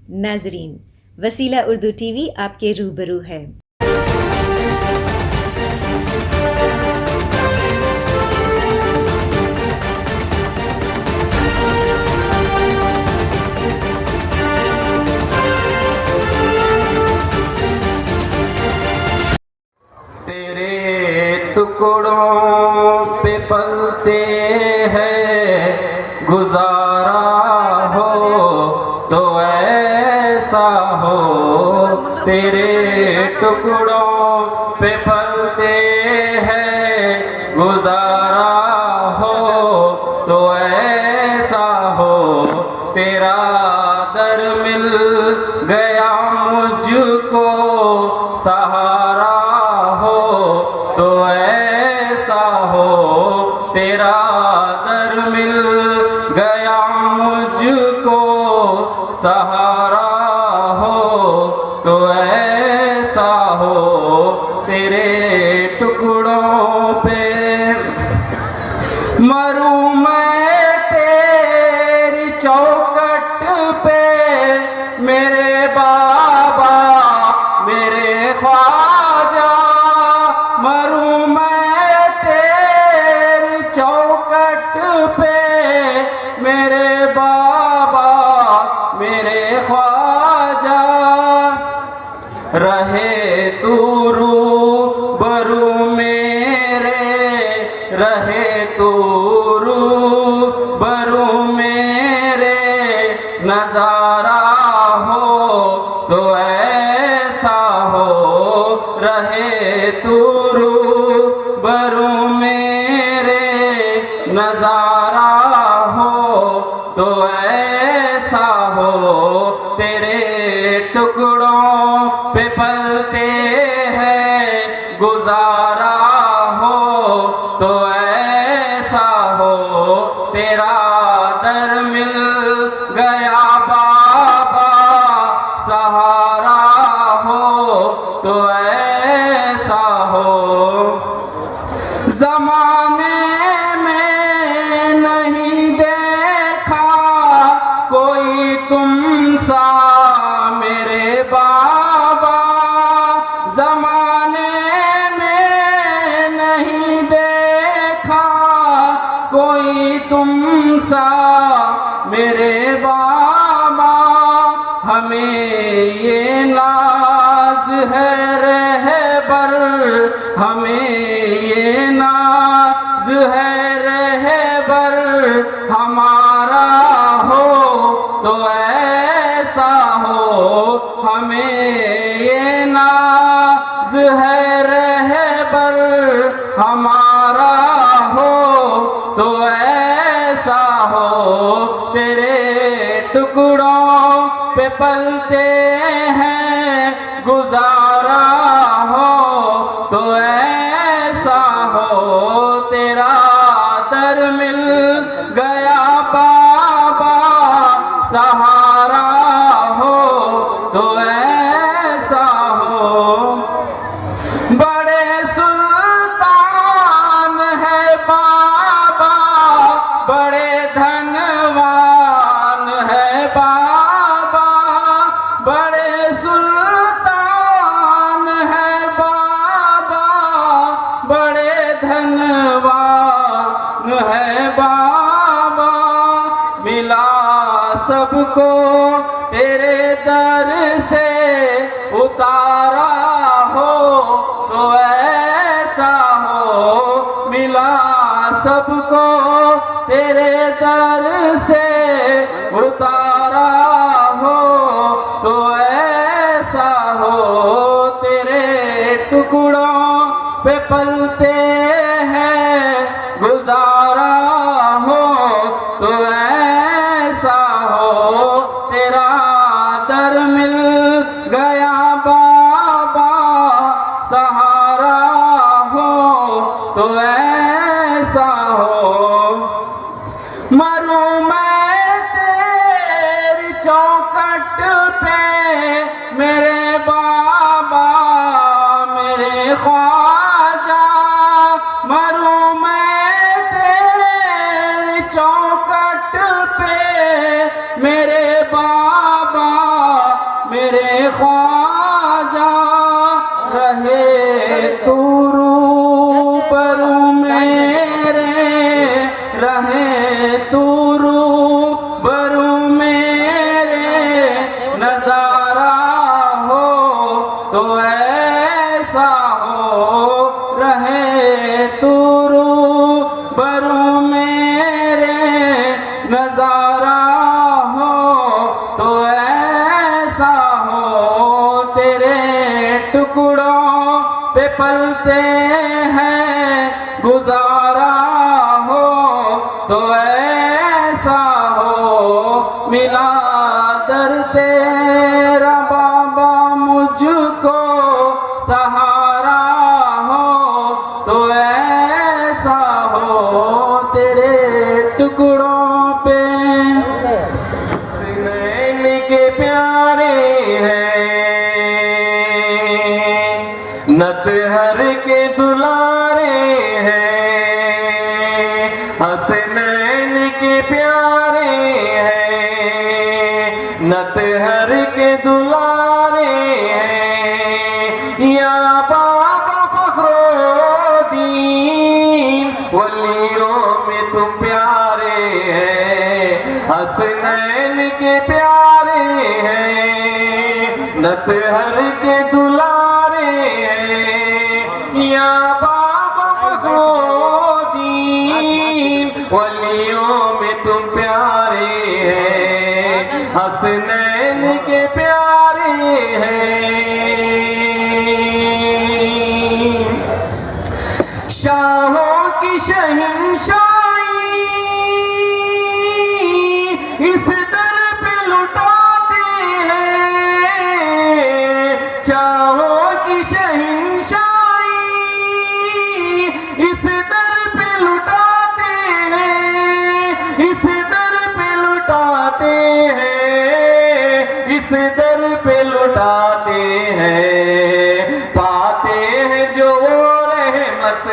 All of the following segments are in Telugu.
नाजरीन, वसीला उर्दू टीवी आपके रूबरू है। तेरे टुकड़ों पे पलते हैं, गुजारा हो तो ऐसा हो। तेरे टुकड़ों पे पलते हैं, गुजारा हो तो ऐसा हो। तेरा दर मिल गया मुझको, सहारा हो तो ऐसा हो। तेरा दर मिल गया मुझको, सहारा हो तो ऐसा हो। तेरे टुकड़ों पे मरूं मैं तेरी चौखट पे, मेरे बाबा मेरे ख्वाजा। मरूं मैं तेरी चौखट पे, मेरे बाबा मेरे ख्वाजा। रहे तू रूबरू मेरे, रहे तू रूबरू मेरे, नजारा हो तो ऐसा हो। रहे तू रूबरू मेरे, नजारा हो तो ऐसा हो। तेरे टुकड़ों पे पलते हैं, गुजारा हो तो ऐसा हो। तेरा दर मिल गया बाबा, सहारा हो तो ऐसा हो। ज़माने में नहीं देखा कोई तुम सा मेरे बाबा। ज़माने में नहीं देखा कोई तुम सा मेरे बाबा। हमें ये नाज है रहबर, हमें ये नाज है रहबर, हमारा हो तो ऐसा हो। हमें ये नाज है रहबर, हमारा हो तो ऐसा हो। तेरे टुकड़ों पे पलते हैं, गुजारा हो तो ऐसा हो। तेरा दर मिल गया बाबा, सहारा हो तो ऐसा हो। बड़े सुल्तान है बाबा, बड़े धनवान है बाबा। बड़े सुल्तान है बाबा, बड़े धनवान है बाबा। मिला सबको तेरे दर से, उतारा हो तो ऐसा हो। मिला सबको तेरे दर से, उतारा हो तो ऐसा हो। तेरे टुकड़ों पे पलते हैं, गुजारा हो तो ऐसा हो। तेरा दर मिल गया बाबा, सहारा हो तो ऐसा हो। मरूं मैं तेरी चौखट पे, मेरे बाबा मेरे ख्वाजा। मरूं मैं तेरी चौखट पे, मेरे बाबा मेरे ख्वाजा, रहे तू रूबरू मेरे, रहे तू रूबरू मेरे, नजारा हो तो ऐसा हो, रहे तू रूबरू मेरे, नजारा हो तो ऐसा हो, तेरे टुकड़ों पे पलते हैं गुजारा हो तो ऐसा हो, मिला दर तेरा बाबा मुझको सहारा हो तो ऐसा हो, तेरे टुकड़ों पे नैन के प्यारे हैं, नतहर के दुलारे हैं, हसनैन के प्यारे हैं, नतहर के दुलारे हैं, या बाबा फखरुद्दीन वलियों में तुम प्यारे हैं, हसनैन के प्यारे हैं, नतहर के दुलारे हैं, या बाबा फखरुद्दीन वलियों में तुम प्यारे हैं, हसनैन के प्यारे हैं। शाहों की शहंशाही इस दर पे लुटाते हैं, शाहों की शहंशाही इस दर पे लुटाते हैं, इस दर पे लुटाते हैं, इस दर पे लुटाते हैं, पाते हैं जो वो रहमत,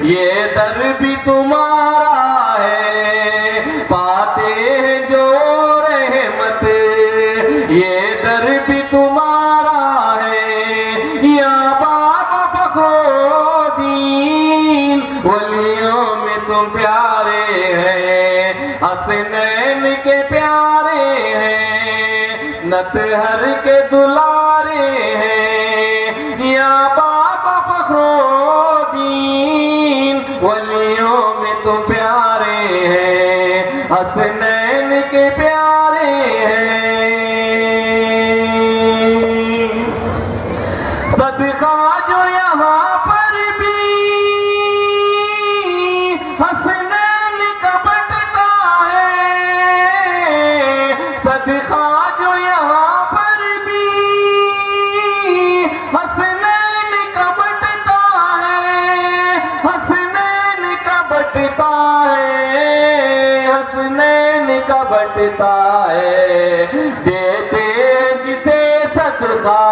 ये दर भी तुम्हारा है, पाते हैं जो रहमत, ये दर भी तुम्हारा है, या बाबा फखरुद्दीन वलियों में तुम प्यारे हैं, हसनैन के प्यारे हैं, नतहर के दुलारे हैं, या बाबा फखरुद्दीन वलियों में तुम प्यारे हैं, हसनैन के प्यारे हैं। सदका जो यहाँ पर भी हसनैन का बटता है, सदका जो यहाँ पर भी हसनैन का बटता है, हसनैन का बटता है, हसनैन का बटता है, देते जिसे सदका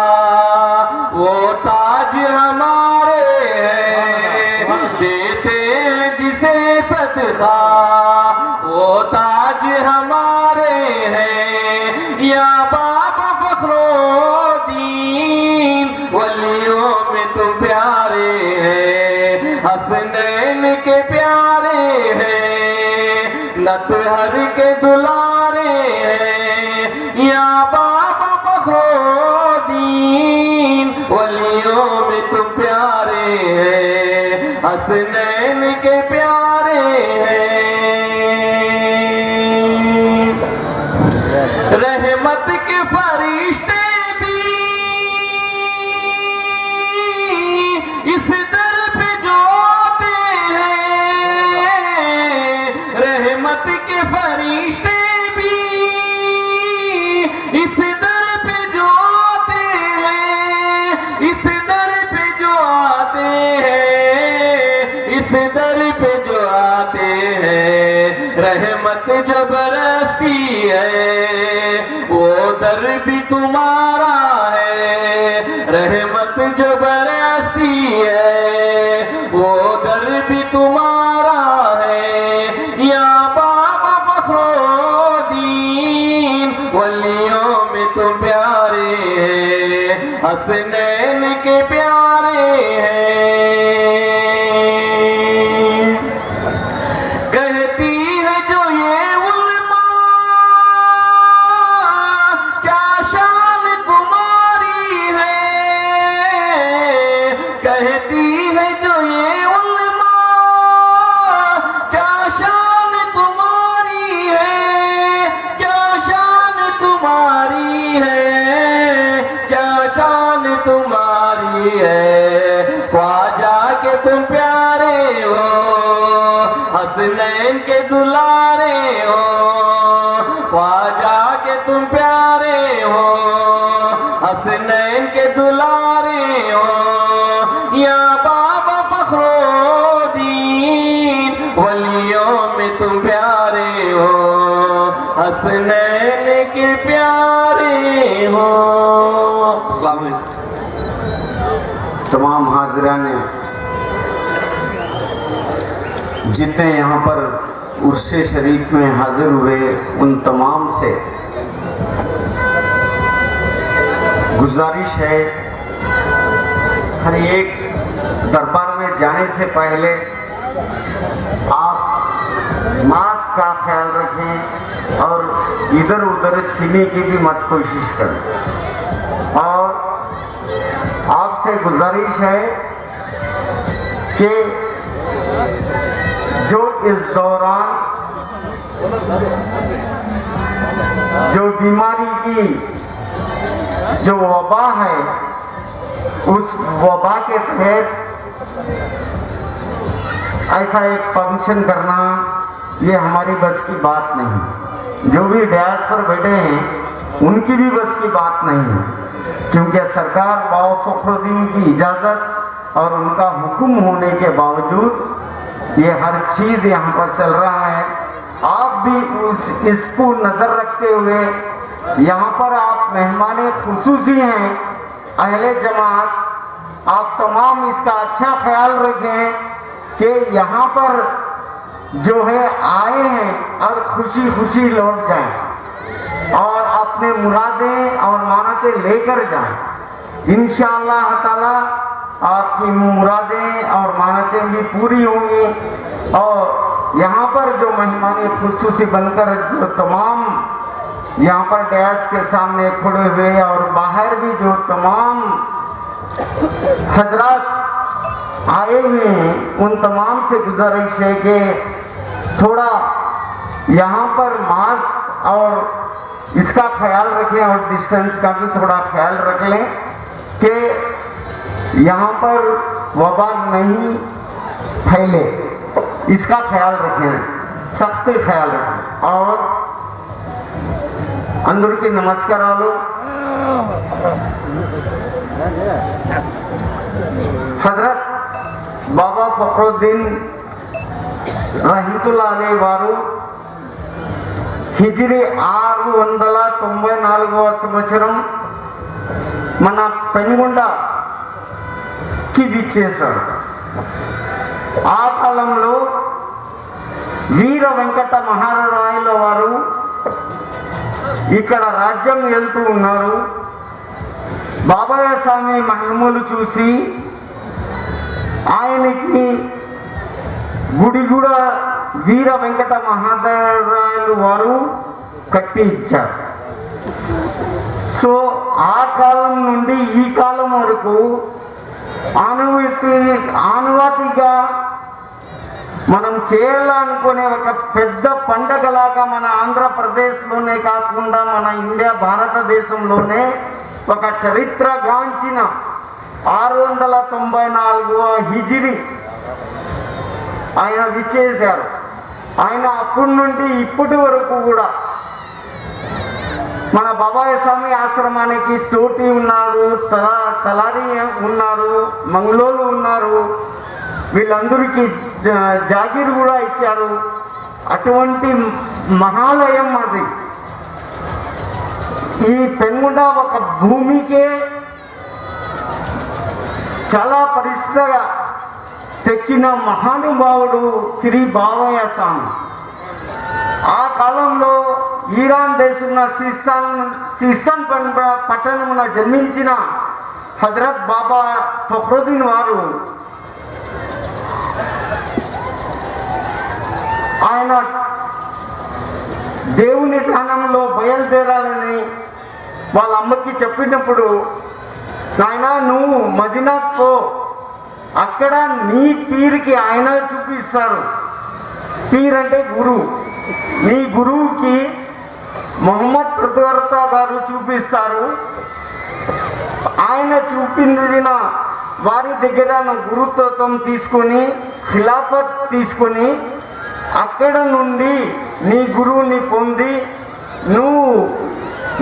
वो ताज हमारे हैं, देते जिसे सदका वो ताज हमारे हैं, या बाबा फखरुद्दीन वलियों में तुम प्यारे हैं, हसनैन के प्यारे हैं, नतहर के दुलारे हैं, या बाबा फखरुद्दीन वलियों में तुम प्यारे हैं, हसनैन के प्यारे हैं। रहमत के फरिश्ते भी इस दर पे जो आते हैं, रहमत के फरिश्ते भी इस दर पे जो आते हैं, इस दर पे जो आते हैं, इस दर पे जो आते हैं, रहमत जबरदस्ती है, वो दर भी तुम्हारा है, रहमत जबरदस्ती है, वो दर भी तुम्हारा है, या बाबा फखरुद्दीन वलियों में तुम प्यार हसनैन के प्यारे हैं। कहती है जो ये उलमा क्या शान तुम्हारी है, कहती है जो ये उलमा क्या शान तुम्हारी है, क्या शान तुम्हारी है, क्या शान तुम्हारी है। ख्वाजा के तुम प्यारे हो, हसनैन के दुलारे हो, ख्वाजा के तुम प्यारे हो, हसनैन के दुलारे हो। या बाबा फखरुद्दीन वलियों में तुम प्यारे हो, हसनैन के प्यारे हो। अस्सलाम वालेकुम। तमाम हाज़िरान जितने यहाँ पर उर्से शरीफ में हाजिर हुए उन तमाम से गुजारिश है, हर एक दरबार में जाने से पहले आप मास्क का ख्याल रखें और इधर उधर छीने की भी मत कोशिश करें। और आपसे गुजारिश है कि जो इस दौरान जो बीमारी की जो वबा है, उस वबा के तहत ऐसा एक फंक्शन करना ये हमारी बस की बात नहीं। जो भी डयास पर बैठे हैं उनकी भी बस की बात नहीं है, क्योंकि सरकार बाबा फखरुद्दीन की इजाज़त और उनका हुक्म होने के बावजूद ये हर चीज़ यहाँ पर चल रहा है। आप भी इसको नज़र रखते हुए यहाँ पर आप मेहमान खुसूसी हैं, अहले जमात, आप तमाम इसका अच्छा ख्याल रखें कि यहाँ पर जो है आए हैं और खुशी खुशी लौट जाएं और अपने मुरादें और मानतें लेकर जाएं। इंशाअल्लाह ताला आपकी मुरादें और मानतें भी पूरी होंगी। और यहाँ पर जो मेहमान खुसूसी बनकर जो तमाम यहाँ पर डैश के सामने खड़े हुए और बाहर भी जो तमाम हजरात आए हुए हैं, उन तमाम से गुजारिश है कि थोड़ा यहाँ पर मास्क और इसका ख्याल रखें और डिस्टेंस का भी थोड़ा ख्याल रख लें कि यहाँ पर वबा नहीं फैले, इसका ख्याल रखें, सख्त ख्याल रखें। और अंदर की नमस्कार आलो हजरत बाबा फखरुद्दीन रहमतुल्लाह अलैहि वाరు హిజ్రీ 694వ సంవత్సరం మన పెనుగొండకి విచ్చేశారు. ఆ కాలంలో వీర వెంకట మహారాయల వారు ఇక్కడ రాజ్యం వెళ్తూ ఉన్నారు. బాబాయ స్వామి మహిమలు చూసి ఆయనకి గుడి కూడా వీర వెంకట మహారాయలు వారు కట్టి ఇచ్చారు. సో ఆ కాలం నుండి ఈ కాలం వరకు ఆనవాతిగా మనం చేయాలనుకునే ఒక పెద్ద పండగలాగా మన ఆంధ్రప్రదేశ్లోనే కాకుండా మన ఇండియా భారతదేశంలోనే ఒక చరిత్రగాంచిన 694వ హిజ్రీ ఆయన విచ్చేశారు. ఆయన అప్పటి నుండి ఇప్పటి వరకు కూడా మన బాబాయ్ స్వామి ఆశ్రమానికి టోటీ ఉన్నారు, తలారి ఉన్నారు, మంగళోలు ఉన్నారు, వీళ్ళందరికీ జాగీర్ కూడా ఇచ్చారు. అటువంటి మహాలయం అది. ఈ పెనుగొండ ఒక భూమికే చాలా పరిస్థితిగా తెచ్చిన మహానుభావుడు శ్రీ బావయ్య స్వామి. ఆ కాలంలో ఇరాన్ దేశంలో సిస్తాన్ పట్టణమున జన్మించిన హజరత్ బాబా ఫఖ్రుద్దీన్ వారు ఆయన దేవుని ధ్యానంలో బయలుదేరాలని వాళ్ళ అమ్మకి చెప్పినప్పుడు, నాయన నువ్వు మదీనాకు పో, అక్కడ నీ పీర్కి ఆయన చూపిస్తాడు. పీర్ అంటే గురువు. నీ గురువుకి మొహమ్మద్ ప్రతివర్త గారు చూపిస్తారు. ఆయన చూపిన వారి దగ్గర గురుత్వం తీసుకొని ఖిలాఫత్ తీసుకొని అక్కడ నుండి నీ గురువుని పొంది నువ్వు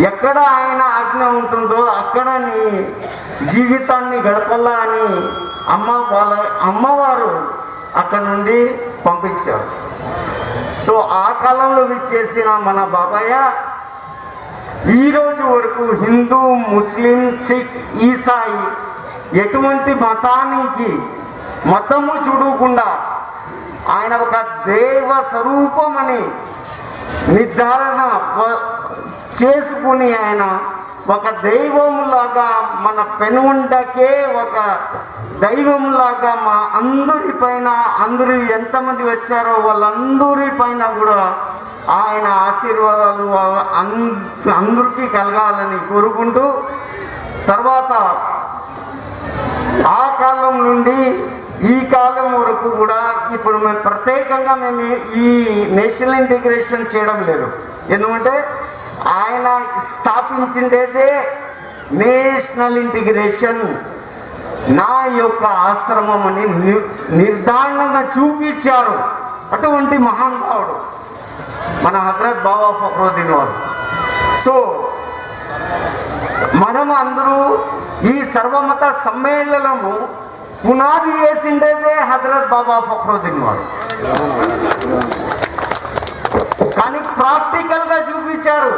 ఎక్కడ ఆయన ఆజ్ఞ ఉంటుందో అక్కడ నీ జీవితాన్ని గడపల్లా అని అమ్మవారు అక్కడ నుండి పంపించారు. సో ఆ కాలంలో విచ్చేసిన మన బాబాయ్య ఈరోజు వరకు హిందూ, ముస్లిం, సిక్, ఈసాయి ఎటువంటి మతము చూడకుండా ఆయన ఒక దేవ స్వరూపమని నిర్ధారణ చేసుకుని ఆయన ఒక దైవంలాగా మన పెనుండకే ఒక దైవంలాగా మా అందరూ ఎంతమంది వచ్చారో వాళ్ళందరిపైన కూడా ఆయన ఆశీర్వాదాలు అందరికీ కలగాలని కోరుకుంటూ, తర్వాత ఆ కాలం నుండి ఈ కాలం వరకు కూడా ఇప్పుడు మేము ప్రత్యేకంగా ఈ నేషనల్ ఇంటిగ్రేషన్ చేయడం లేదు. ఎందుకంటే ఆయన స్థాపించిందేదే నేషనల్ ఇంటిగ్రేషన్ నా యొక్క ఆశ్రమం అని నిర్ధారణంగా చూపించారు. అటువంటి మహానుభావుడు మన హజరత్ బాబా ఫఖ్రుద్దీన్ వారు. సో మనం అందరూ ఈ సర్వమత సమ్మేళనము పునాది వేసిండేదే హజరత్ బాబా ఫఖ్రుద్దీన్ వారు. కానీ ప్రాక్టికల్గా చూపించారు.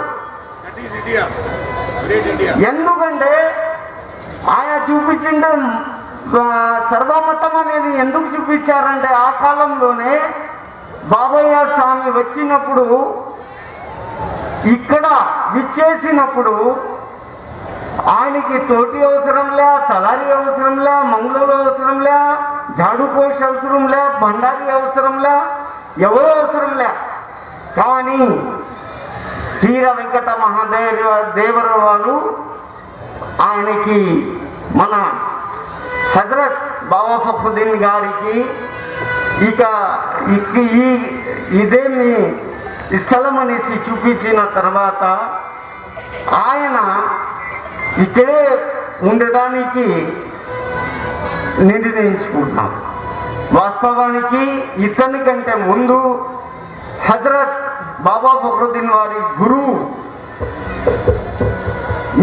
ఎందుకంటే ఆయన చూపించిండే సర్వమతం అనేది ఎందుకు చూపించారంటే ఆ కాలంలోనే బాబయ్య స్వామి వచ్చినప్పుడు ఇక్కడ విచ్చేసినప్పుడు ఆయనకి తోటి అవసరంలే, తలారి అవసరంలే, మంగళూరు అవసరంలే, జాడుకోష్ అవసరంలే, బండారి అవసరంలే, ఎవరు అవసరంలే. కానీ వీర వెంకట మహాదేవర వాళ్ళు ఆయనకి మన హజరత్ బాబా ఫఖ్రుద్దీన్ గారికి ఇదే మీ స్థలం అనేసి చూపించిన తర్వాత ఆయన ఇక్కడే ఉండడానికి నిర్ణయించుకుంటున్నాం. వాస్తవానికి ఇతని కంటే ముందు హజరత్ బాబా ఫఖ్రుద్దీన్ వారి గురువు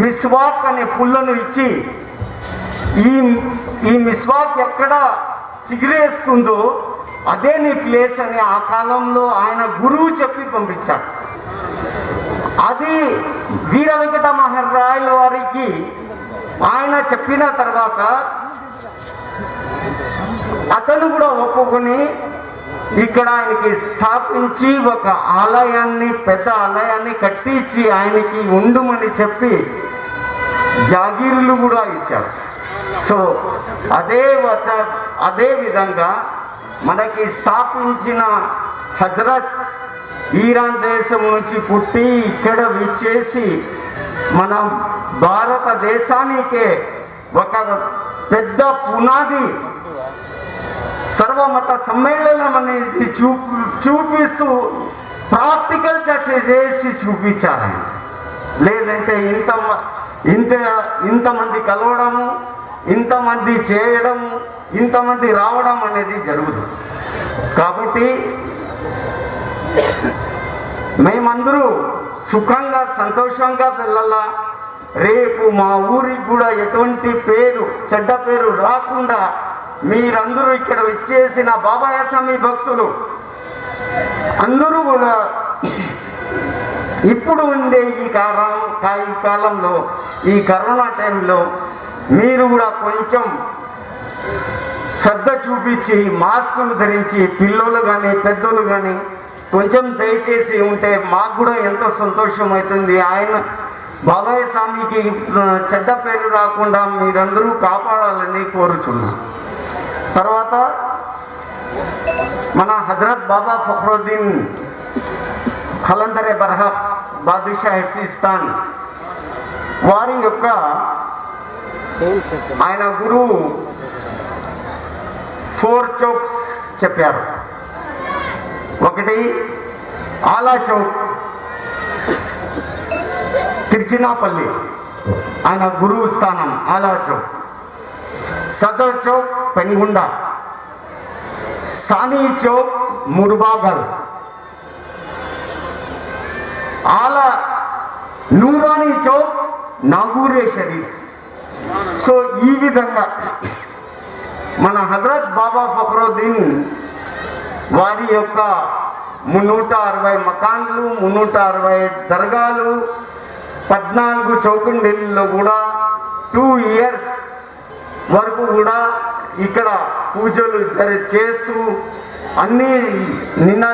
మిస్వాక్ అనే పుల్లను ఇచ్చి ఈ మిస్వాక్ ఎక్కడ చిగిరేస్తుందో అదే నీ ప్లేస్ అని ఆ కాలంలో ఆయన గురువు చెప్పి పంపించారు. అది వీర వెంకట మహారాయల వారికి ఆయన చెప్పిన తర్వాత అతను కూడా ఒప్పుకొని ఇక్కడ ఆయనకి స్థాపించి ఒక ఆలయాన్ని, పెద్ద ఆలయాన్ని కట్టించి ఆయనకి ఉండుమని చెప్పి జాగీరులు కూడా ఇచ్చారు. సో అదే విధంగా మనకి స్థాపించిన హజరత్ ఈరాన్ దేశం నుంచి పుట్టి ఇక్కడ విచ్చేసి మన భారతదేశానికే ఒక పెద్ద పునాది సర్వమత సమ్మేళనం అనేది చూపిస్తూ ప్రాక్టికల్ చర్చ చేసి చూపించారు. లేదంటే ఇంతమంది కలవడము, ఇంతమంది చేయడము, ఇంతమంది రావడం అనేది జరుగుదు. కాబట్టి మేమందరూ సుఖంగా సంతోషంగా వెళ్ళాలా. రేపు మా ఊరికి కూడా ఎటువంటి చెడ్డ పేరు రాకుండా మీరందరూ ఇక్కడ వచ్చేసిన బాబాయ్య స్వామి భక్తులు అందరూ కూడా ఇప్పుడు ఉండే ఈ కాలంలో, ఈ కరోనా టైంలో మీరు కూడా కొంచెం శ్రద్ధ చూపించి మాస్కులు ధరించి పిల్లలు కానీ పెద్దలు కానీ కొంచెం దయచేసి ఉంటే మాకు కూడా ఎంతో సంతోషం అవుతుంది. బాబాయ్ స్వామికి చెడ్డ పేరు రాకుండా మీరందరూ కాపాడాలని కోరుచున్నా. తర్వాత మన హజరత్ బాబా ఫఖ్రుద్దీన్ ఖలందరే బర్హక్ బాదుషా హెసిస్తాన్ వారి యొక్క ఆయన గురువు 4 చౌక్స్ చెప్పారు. ఒకటి ఆలా చౌక్ తిరుచినాపల్లి ఆయన గురువు స్థానం ఆలా చౌక్, సదర్ చౌక్ పెన్గుండ, సానీ చౌక్ ముర్బాగల్, ఆలా నూరానీ చౌక్ నాగూరే షరీఫ్. సో ఈ విధంగా మన హజరత్ బాబా ఫఖ్రుద్దీన్ వారి యొక్క 360 మకాన్లు, 360 దర్గాలు, 14 చౌకుండీల్లో కూడా 2 ఇయర్స్ వరకు కూడా ఇక్కడ పూజలు చేస్తూ అన్నీ నిన్న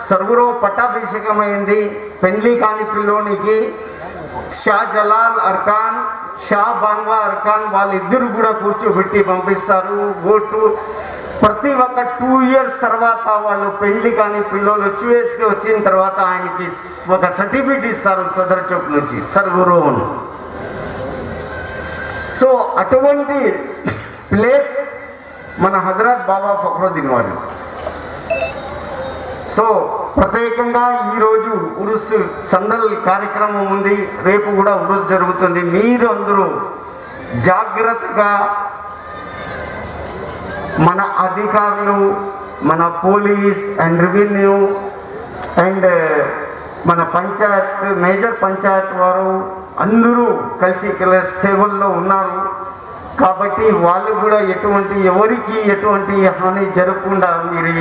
సర్వరో పట్టాభిషేకమైంది. పెండ్లి కాని పిల్లోనికి షా జలాల్ అర్కాన్, షా బాన్వా అర్కాన్ వాళ్ళిద్దరు కూడా కూర్చోబెట్టి పంపిస్తారు. ఓటు ప్రతి ఒక్క 2 ఇయర్స్ తర్వాత వాళ్ళు పెళ్లి కాని పిల్లలు వచ్చి వచ్చిన తర్వాత ఆయనకి ఒక సర్టిఫికేట్ ఇస్తారు సదర్ చౌక్ నుంచి సర్వరోన్. సో అటువంటి ప్లేస్ మన హజరత్ బాబా ఫఖ్రుద్దీన్ వారి. సో ప్రత్యేకంగా ఈరోజు ఉరుస్ సందల్ కార్యక్రమం ఉంది, రేపు కూడా ఉరుస్ జరుగుతుంది. మీరు అందరూ జాగ్రత్తగా మన అధికారులు, మన పోలీస్ అండ్ రెవెన్యూ అండ్ మన పంచాయత్ మేజర్ పంచాయత్ వారు అందరూ కలిసి సేవల్లో ఉన్నారు. కాబట్టి వాళ్ళు కూడా ఎవరికి ఎటువంటి హాని జరగకుండా మీరు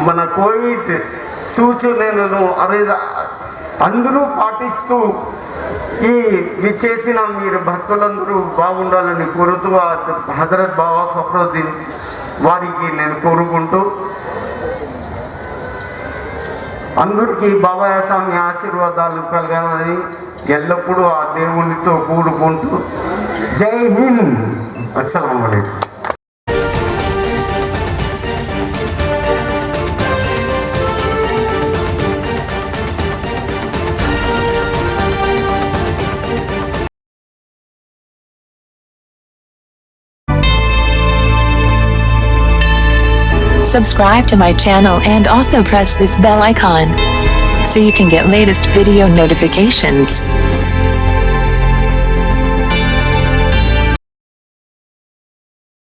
మన కోవిడ్ సూచనలను అందరూ పాటిస్తూ ఈ చేసిన మీరు భక్తులందరూ బాగుండాలని కోరుతూ హజరత్ బాబా ఫఖ్రుద్దీన్ వారికి నేను కోరుకుంటూ అందరికీ బాబాయ్ స్వామి ఆశీర్వాదాలు కలగాలని ఎల్లప్పుడూ ఆ దేవునితో కూడుకుంటూ జై హింద్. అస్సలాము అలైకుం. Subscribe to my channel and also press this bell icon so you can get latest video notifications.